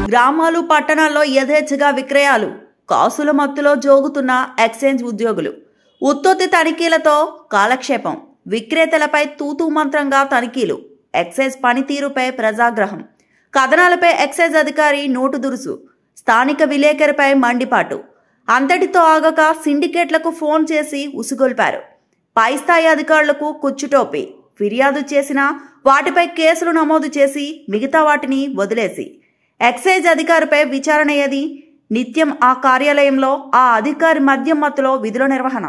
గ్రామాలు పట్టణాల్లో యథేచ్ఛగా విక్రయాలు, కాసుల మత్తులో జోగుతున్న ఎక్సైజ్ ఉద్యోగులు, ఉత్పత్తి తనిఖీలతో కాలక్షేపం, విక్రేతలపై తూతూ మంత్రంగా తనిఖీలు, ఎక్సైజ్ పనితీరుపై ప్రజాగ్రహం, కథనాలపై ఎక్సైజ్ అధికారి నోటు దురుసు, స్థానిక విలేకరిపై మండిపాటు, అంతటితో ఆగక సిండికేట్లకు ఫోన్ చేసి ఉసుగొల్పారు. పై స్థాయి అధికారులకు కుచ్చుటోపి, ఫిర్యాదు చేసినా వాటిపై కేసులు నమోదు చేసి మిగతా వాటిని వదిలేసి ఎక్సైజ్ అధికారిపై విచారణ ఏది? నిత్యం ఆ కార్యాలయంలో ఆ అధికారి మద్యం మత్తులో విధుల నిర్వహణ.